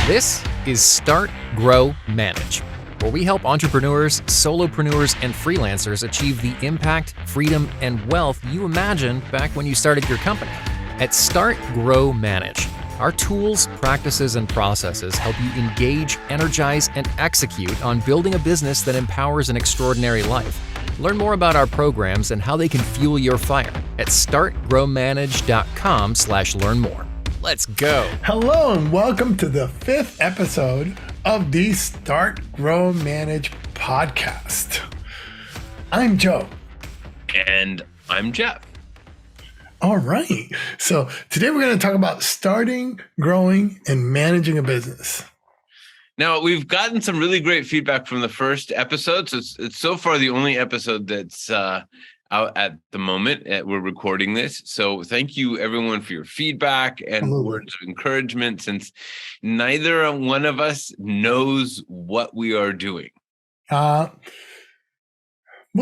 This is Start, Grow, Manage, where we help entrepreneurs, solopreneurs, and freelancers achieve the impact, freedom, and wealth you imagined back when you started your company. At Start, Grow, Manage, our tools, practices, and processes help you engage, energize, and execute on building a business that empowers an extraordinary life. Learn more about our programs and how they can fuel your fire at startgrowmanage.com/learn more. Let's go. Hello and welcome to the 5th episode of the Start, Grow, Manage podcast. I'm Joe. And I'm Jeff. All right. So today we're going to talk about starting, growing, and managing a business. Now, we've gotten some really great feedback from the first episode. So it's so far the only episode that's out at the moment. We're recording this. So thank you, everyone, for your feedback and words of encouragement, since neither one of us knows what we are doing. Well,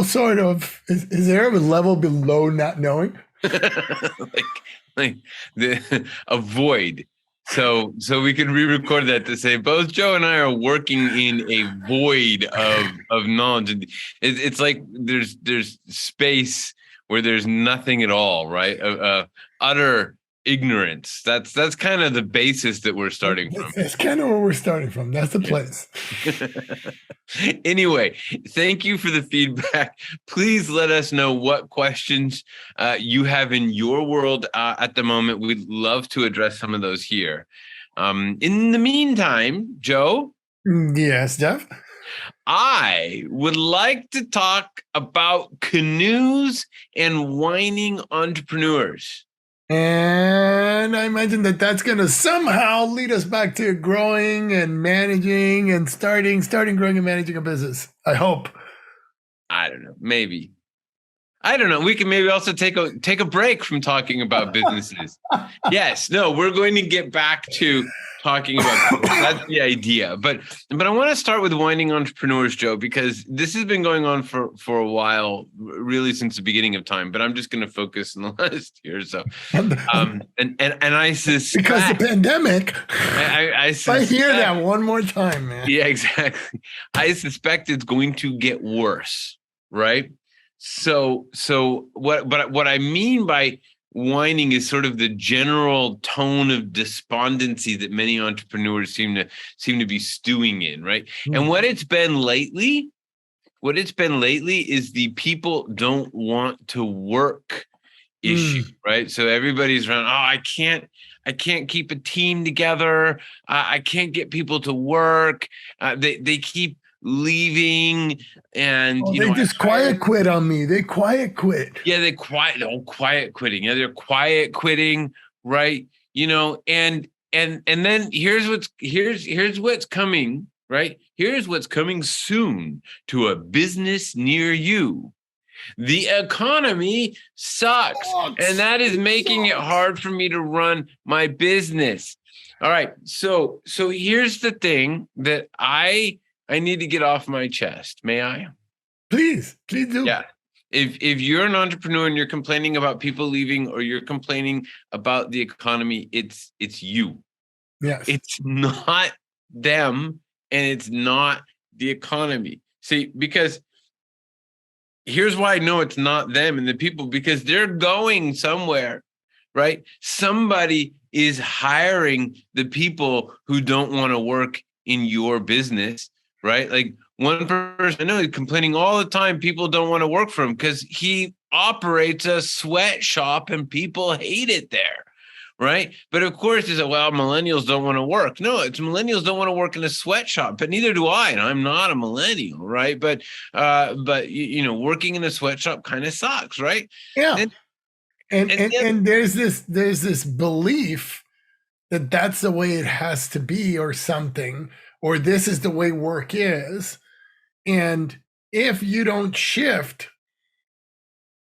sort of. Is there a level below not knowing? like a void. So we can re-record that to say both Joe and I are working in a void of knowledge. It's like there's space where there's nothing at all, right? Utter ignorance. That's kind of the basis that we're starting from. That's kind of where we're starting from. That's the place. Anyway, thank you for the feedback. Please let us know what questions you have in your world at the moment. We'd love to address some of those here. In the meantime, Joe? Yes, Jeff? I would like to talk about canoes and whining entrepreneurs. And I imagine that that's going to somehow lead us back to growing and managing and starting, growing and managing a business. I hope. I don't know. Maybe. I don't know. We can maybe also take a break from talking about businesses. Yes. No, we're going to get back to talking about that's the idea. But I want to start with whining entrepreneurs, Joe, because this has been going on for a while, really since the beginning of time. But I'm just going to focus on the last year or so. And I suspect because the pandemic. I hear that one more time, man. Yeah, exactly. I suspect it's going to get worse, right? So what I mean by whining is sort of the general tone of despondency that many entrepreneurs seem to be stewing in, right? Mm-hmm. And what it's been lately is the people don't want to work issue, right? So everybody's around, I can't keep a team together. I can't get people to work. They keep leaving, and they just quiet quit on me. They quiet quit. Yeah, quiet quitting. Yeah, they're quiet quitting, right? And then here's what's coming, right? Here's what's coming soon to a business near you. The economy sucks, and that is making it hard for me to run my business. All right, so here's the thing that I need to get off my chest. May I? Please do. Yeah. If you're an entrepreneur and you're complaining about people leaving, or you're complaining about the economy, it's you. Yes. It's not them, and it's not the economy. See, because here's why I know it's not them and the people, because they're going somewhere, right? Somebody is hiring the people who don't want to work in your business. Right? Like one person I know is complaining all the time people don't want to work for him because he operates a sweatshop and people hate it there. Right? But of course, they say, well, millennials don't want to work. No, it's millennials don't want to work in a sweatshop, but neither do I. And I'm not a millennial, right? But working in a sweatshop kind of sucks, right? Yeah. And there's this belief that that's the way it has to be, or something, or this is the way work is. And if you don't shift,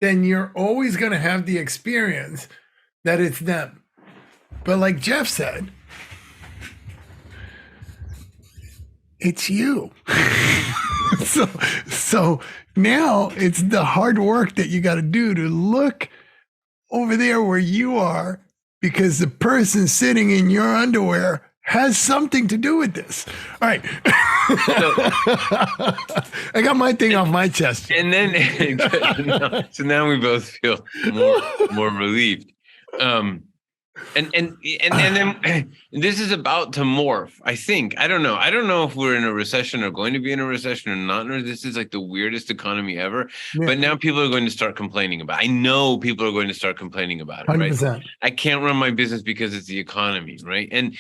then you're always going to have the experience that it's them. But like Jeff said, it's you. So now it's the hard work that you got to do to look over there where you are, because the person sitting in your underwear has something to do with this. All right. I got my thing off my chest. And then, so now we both feel more relieved. And then this is about to morph. I think. I don't know. I don't know if we're in a recession or going to be in a recession or not. Or this is like the weirdest economy ever. Yeah. But now people are going to start complaining about it. I know people are going to start complaining about it. 100%. Right? I can't run my business because it's the economy, right? And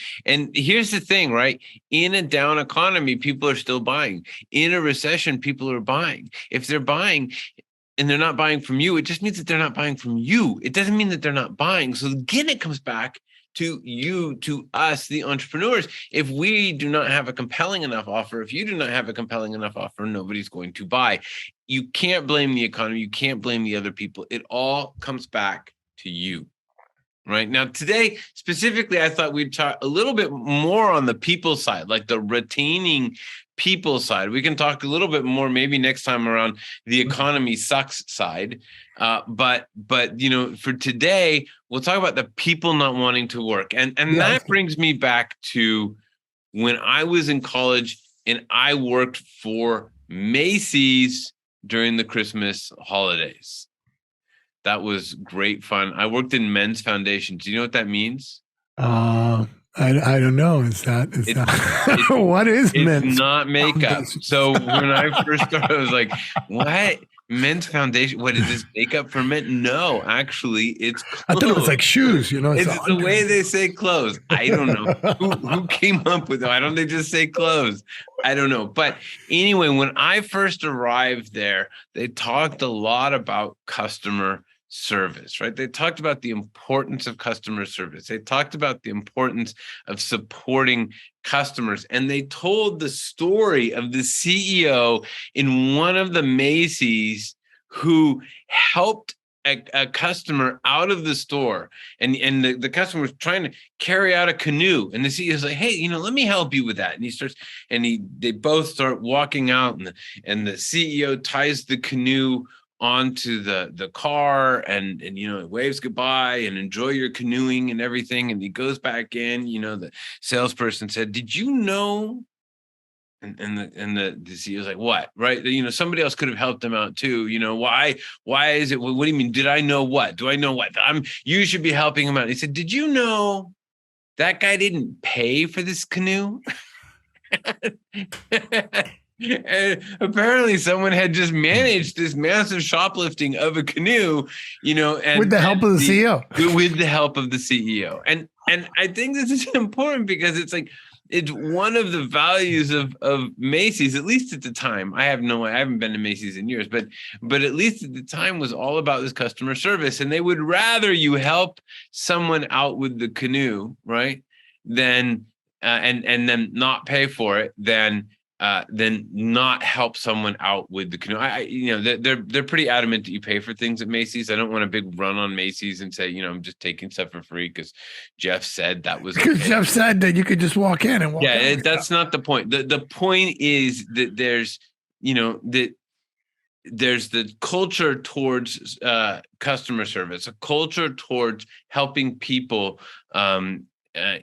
here's the thing, right? In a down economy, people are still buying. In a recession, people are buying. If they're buying and they're not buying from you, it just means that they're not buying from you. It doesn't mean that they're not buying. So again, it comes back to you, to us, the entrepreneurs. If we do not have a compelling enough offer, if you do not have a compelling enough offer, nobody's going to buy. You can't blame the economy. You can't blame the other people. It all comes back to you. Right now, today, specifically, I thought we'd talk a little bit more on the people side, like the retaining people side. We can talk a little bit more maybe next time around the economy sucks side. But you know, for today, we'll talk about the people not wanting to work. And that brings me back to when I was in college and I worked for Macy's during the Christmas holidays. That was great fun. I worked in Men's Foundation. Do you know what that means? I don't know. Is that what is Men's? It's not makeup. So when I first started, I was like, what? Men's Foundation? What is this, makeup for men? No, actually, it's clothes. I thought it was like shoes, you know. It's the way they say clothes. I don't know who came up with it. Why don't they just say clothes? I don't know. But anyway, when I first arrived there, they talked a lot about customer service, right? They talked about the importance of customer service. They talked about the importance of supporting customers. And they told the story of the CEO in one of the Macy's who helped a customer out of the store, and the customer was trying to carry out a canoe, and the CEO is like, hey, you know, let me help you with that. And he starts, and they both start walking out, and the CEO ties the canoe onto the car, and you know, waves goodbye and enjoy your canoeing and everything. And he goes back in. You know, the salesperson said, did you know? And the CEO's like, what? Right? You know, somebody else could have helped him out too. You know, why is it? What do you mean? Did I know what? Do I know what? You should be helping him out. He said, did you know that guy didn't pay for this canoe? And apparently someone had just managed this massive shoplifting of a canoe, you know, and with the help of the CEO. With the help of the CEO. And I think this is important because it's like, it's one of the values of Macy's, at least at the time. I haven't been to Macy's in years, but at least at the time was all about this customer service. And they would rather you help someone out with the canoe, right? Than and then not pay for it than not help someone out with the canoe. You know, they're pretty adamant that you pay for things at Macy's. I don't want a big run on Macy's and say, you know, I'm just taking stuff for free because Jeff said that was because okay. Jeff said that you could just walk in and walk out. Yeah, that's not the point. The point is that there's, you know, that there's the culture towards customer service, a culture towards helping people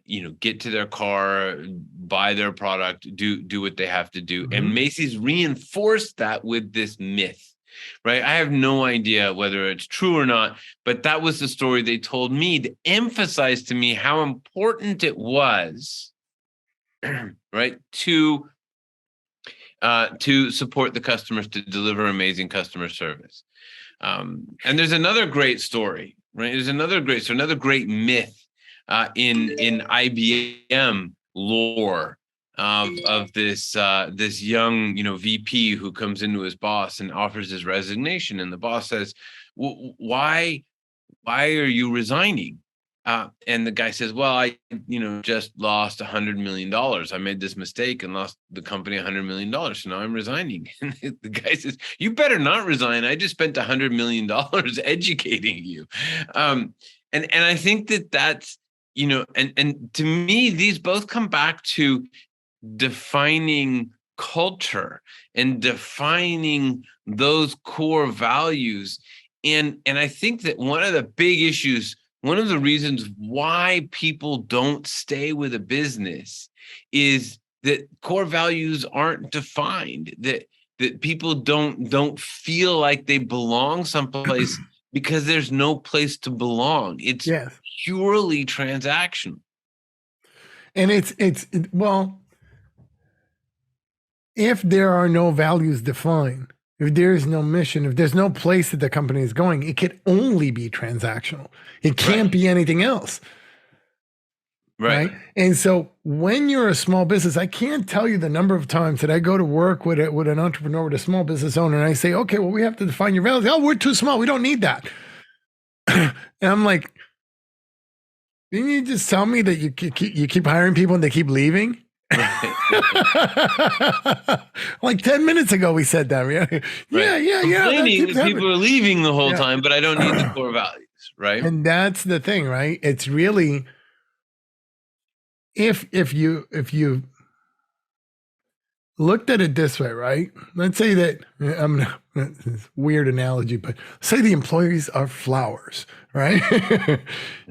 you know, get to their car, buy their product, do what they have to do. Mm-hmm. And Macy's reinforced that with this myth, right? I have no idea whether it's true or not, but that was the story they told me to emphasize to me how important it was, right, to support the customers, to deliver amazing customer service. And there's another great story, right? There's another great story, another great myth in IBM lore of this young, you know, VP who comes into his boss and offers his resignation, and the boss says, why are you resigning? And the guy says, well, I, you know, just lost $100 million. I made this mistake and lost the company $100 million. So now I'm resigning. And the guy says, you better not resign. I just spent $100 million educating you. And I think that's, you know, and to me, these both come back to defining culture and defining those core values. And I think that one of the big issues one of the reasons why people don't stay with a business is that core values aren't defined, that people don't feel like they belong someplace because there's no place to belong. It's Yes. purely transactional. And well, if there are no values defined, if there is no mission, if there's no place that the company is going, it can only be transactional. It can't be anything else. Right. And so when you're a small business, I can't tell you the number of times that I go to work with an entrepreneur, with a small business owner, and I say, okay, well, we have to define your values. Oh, we're too small. We don't need that. And I'm like, didn't you just tell me that you keep hiring people and they keep leaving? Like 10 minutes ago, we said that. Yeah. People are leaving the whole time, but I don't need the core values, right? And that's the thing, right? It's really, if you looked at it this way, right? Let's say that it's a weird analogy, but say the employees are flowers, right?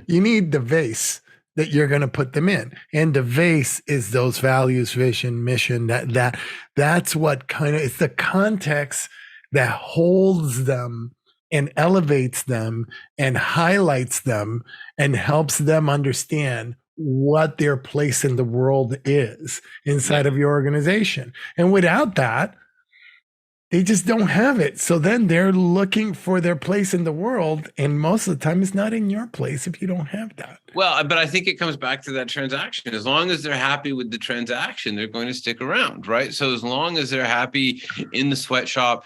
You need the vase that you're going to put them in, and the vase is those values, vision, mission. That's what it's the context that holds them and elevates them and highlights them and helps them understand what their place in the world is inside of your organization. And without that, they just don't have it. So then they're looking for their place in the world. And most of the time it's not in your place if you don't have that. Well, but I think it comes back to that transaction. As long as they're happy with the transaction, they're going to stick around, right? So as long as they're happy in the sweatshop,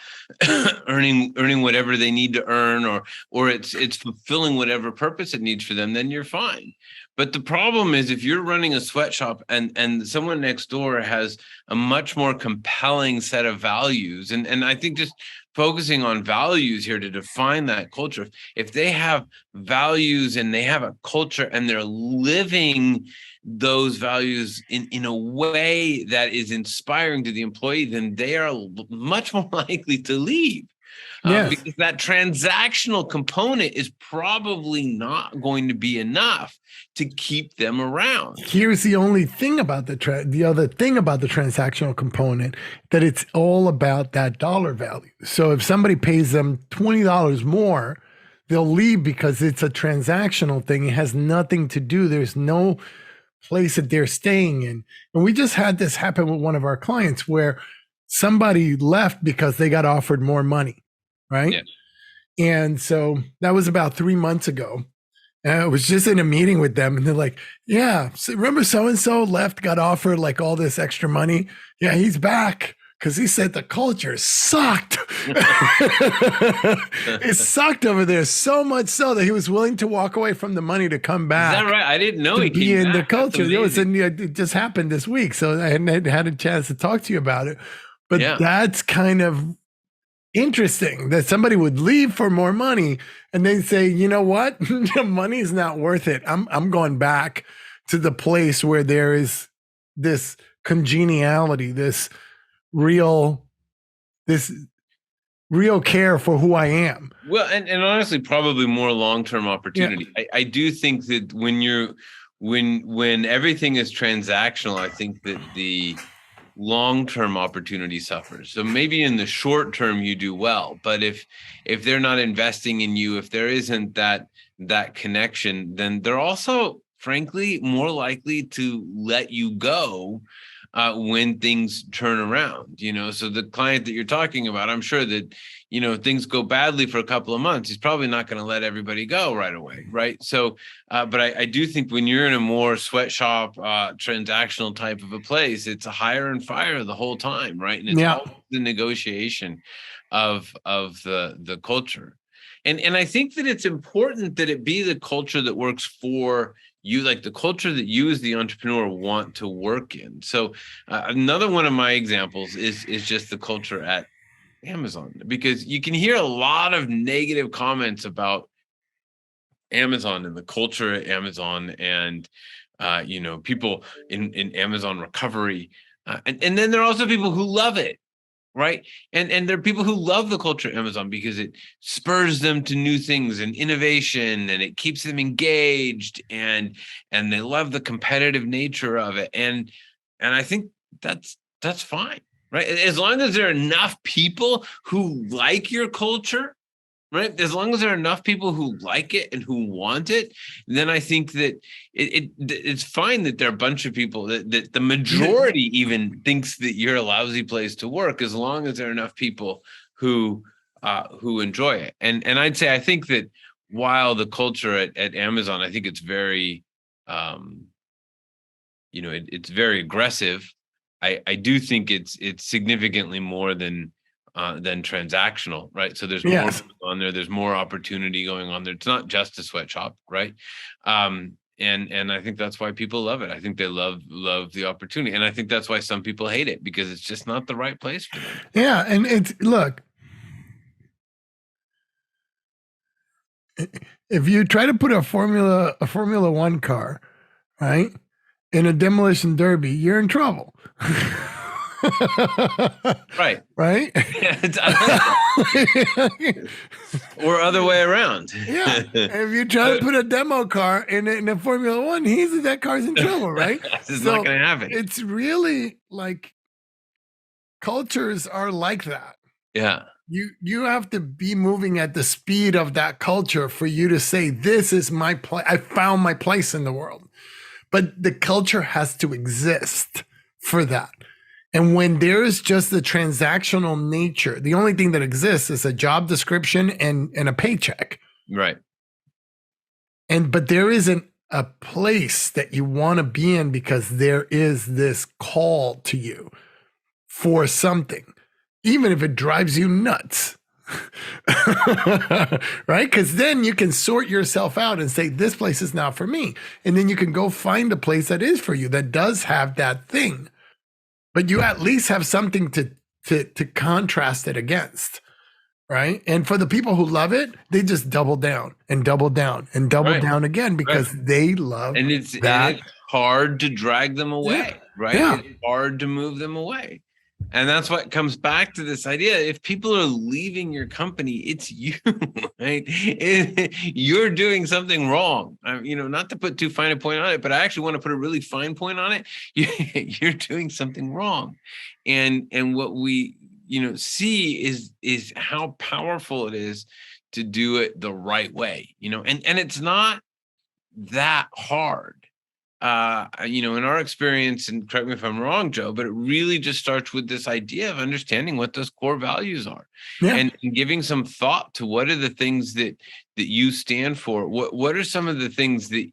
earning whatever they need to earn, or it's fulfilling whatever purpose it needs for them, then you're fine. But the problem is if you're running a sweatshop and someone next door has a much more compelling set of values, and I think just focusing on values here to define that culture, if they have values and they have a culture and they're living those values in a way that is inspiring to the employee, then they are much more likely to leave. Because that transactional component is probably not going to be enough to keep them around. Here's the only thing about the other thing about the transactional component, that it's all about that dollar value. So if somebody pays them $20 more, they'll leave because it's a transactional thing. It has nothing to do. There's no place that they're staying in. And we just had this happen with one of our clients where somebody left because they got offered more money. Right. Yeah. And so that was about 3 months ago. And I was just in a meeting with them and they're like, yeah, so remember so-and-so left, got offered like all this extra money. Yeah, he's back because he said the culture sucked. It sucked over there so much so that he was willing to walk away from the money to come back. Is that right? I didn't know he came be in back. The culture. It just happened this week. So I hadn't had a chance to talk to you about it. But that's kind of interesting that somebody would leave for more money and then say, you know what, money is not worth it. I'm going back to the place where there is this congeniality, this real care for who I am. Well, and honestly, probably more long-term opportunity. Yeah. I do think that when everything is transactional, I think that the long-term opportunity suffers. So maybe in the short term you do well, but if they're not investing in you, if there isn't that connection, then they're also frankly more likely to let you go when things turn around. So the client that you're talking about, I'm sure that things go badly for a couple of months, he's probably not going to let everybody go right away, right? So but I do think when you're in a more sweatshop transactional type of a place, it's a hire and fire the whole time, right? And it's all the negotiation of the culture. And I think that it's important that it be the culture that works for you, like the culture that you as the entrepreneur want to work in. So another one of my examples is just the culture at Amazon, because you can hear a lot of negative comments about Amazon and the culture at Amazon and people in Amazon recovery. And then there are also people who love it. right? And there are people who love the culture at Amazon because it spurs them to new things and innovation, and it keeps them engaged, and they love the competitive nature of it. And I think that's fine, right? As long as there are enough people who like your culture, right? As long as there are enough people who like it and who want it, then I think that it's fine that there are a bunch of people that the majority even thinks that you're a lousy place to work, as long as there are enough people who enjoy it. And I'd say, I think that while the culture at Amazon, I think it's very, it's very aggressive. I do think it's significantly more than transactional, right? So there's more going on there. There's more opportunity going on there. It's not just a sweatshop, right? And I think that's why people love it. I think they love the opportunity, and I think that's why some people hate it, because it's just not the right place for them. Yeah, and look, if you try to put a Formula One car, right, in a demolition derby, you're in trouble. Right. Or other way around. Yeah. If you try to put a demo car in a Formula One, that car's in trouble, right? It's not going to happen. It's really like, cultures are like that. Yeah. You have to be moving at the speed of that culture for you to say, this is my place. I found my place in the world. But the culture has to exist for that. And when there is just the transactional nature, the only thing that exists is a job description and a paycheck. Right. But there isn't a place that you want to be in, because there is this call to you for something, even if it drives you nuts. Right? Because then you can sort yourself out and say, this place is not for me. And then you can go find a place that is for you, that does have that thing. But you at least have something to contrast it against, right? And for the people who love it, they just double down and double down and double down again, because they love and it's hard to drag them away, right? Yeah. It's hard to move them away. And that's what comes back to this idea. If people are leaving your company, it's you, right? You're doing something wrong. Not to put too fine a point on it, but I actually want to put a really fine point on it. You're doing something wrong. And what we, see is how powerful it is to do it the right way, and it's not that hard. In our experience, and correct me if I'm wrong, Joe, but it really just starts with this idea of understanding what those core values are, and giving some thought to what are the things that you stand for. What are some of the things that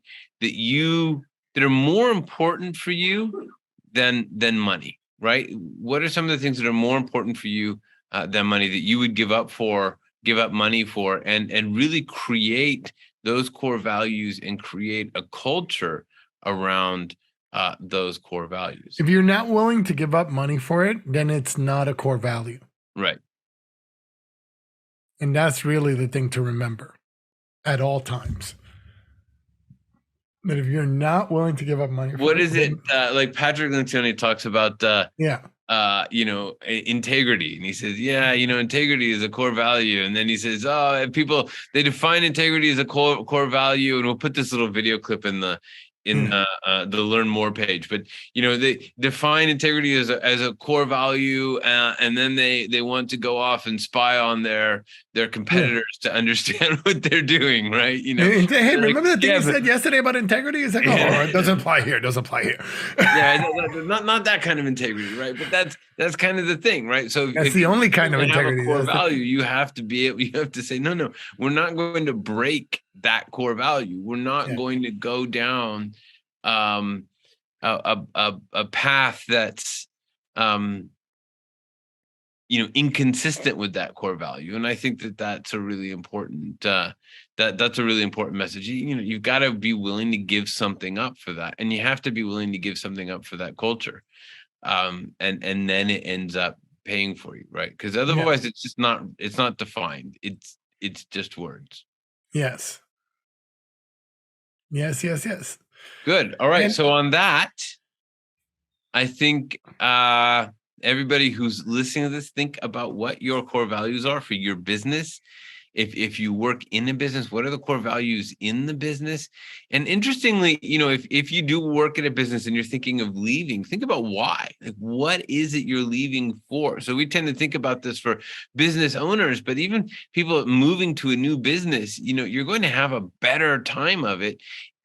are more important for you than money, right? What are some of the things that are more important for you than money, that you would give up money for, and really create those core values and create a culture around those core values. If you're not willing to give up money for it, then it's not a core value. Right. And that's really the thing to remember at all times. That if you're not willing to give up money for what is it? Like Patrick Lencioni talks about integrity. And he says, integrity is a core value. And then he says, people, they define integrity as a core value. And we'll put this little video clip in the Learn More page, but they define integrity as a core value, and then they want to go off and spy on their competitors to understand what they're doing, right? Hey, remember the thing you said yesterday about integrity? It's like, it doesn't apply here. Not that kind of integrity, right? But that's kind of the thing, right? So that's the only kind of integrity. Core value, you have to say, no, we're not going to break that core value. We're not going to go down a path that's inconsistent with that core value. And I think that's a really important that's a really important message. You've got to be willing to give something up for that, and you have to be willing to give something up for that culture, and then it ends up paying for you, right? Because otherwise it's not defined. It's just words. Yes. Good. All right. So on that, I think everybody who's listening to this, think about what your core values are for your business. If you work in a business, what are the core values in the business? And interestingly, if you do work at a business and you're thinking of leaving, think about why. Like, what is it you're leaving for? So we tend to think about this for business owners, but even people moving to a new business, you're going to have a better time of it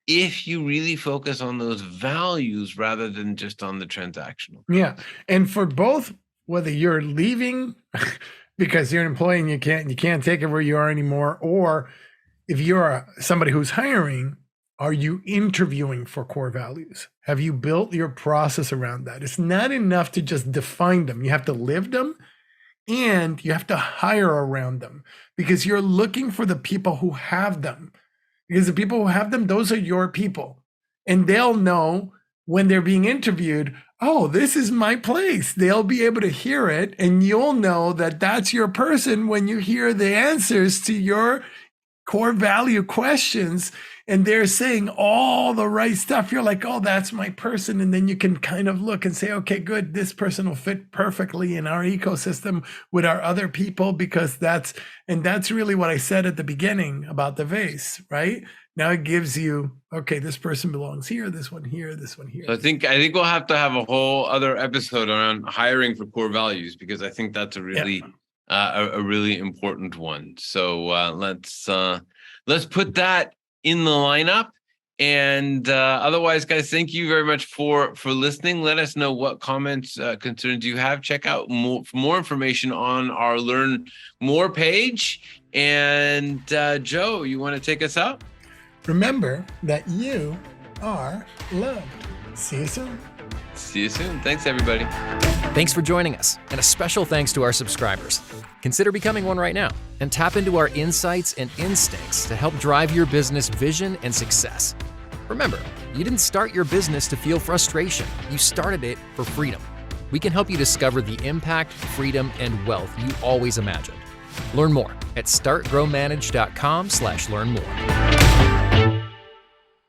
if you really focus on those values rather than just on the transactional. Yeah. And for both, whether you're leaving because you're an employee and you can't take it where you are anymore, or if you're somebody who's hiring, are you interviewing for core values? Have you built your process around that? It's not enough to just define them. You have to live them, and you have to hire around them, because you're looking for the people who have them. Because the people who have them, those are your people. And they'll know when they're being interviewed, oh, this is my place. They'll be able to hear it, and you'll know that that's your person when you hear the answers to your core value questions, and they're saying all the right stuff. You're like, oh, that's my person. And then you can kind of look and say, okay, good. This person will fit perfectly in our ecosystem with our other people, because that's really what I said at the beginning about the vase, right? Now it gives you, okay, this person belongs here, this one here, this one here. So I think we'll have to have a whole other episode around hiring for core values, because I think that's a really a really important one. So let's put that in the lineup. And otherwise, guys, thank you very much for listening. Let us know what comments, concerns you have. Check out more information on our Learn More page. And Joe, you want to take us out? Remember that you are loved. See you soon. See you soon. Thanks, everybody. Thanks for joining us, and a special thanks to our subscribers. Consider becoming one right now and tap into our insights and instincts to help drive your business vision and success. Remember, you didn't start your business to feel frustration. You started it for freedom. We can help you discover the impact, freedom, and wealth you always imagined. Learn more at startgrowmanage.com/learn more.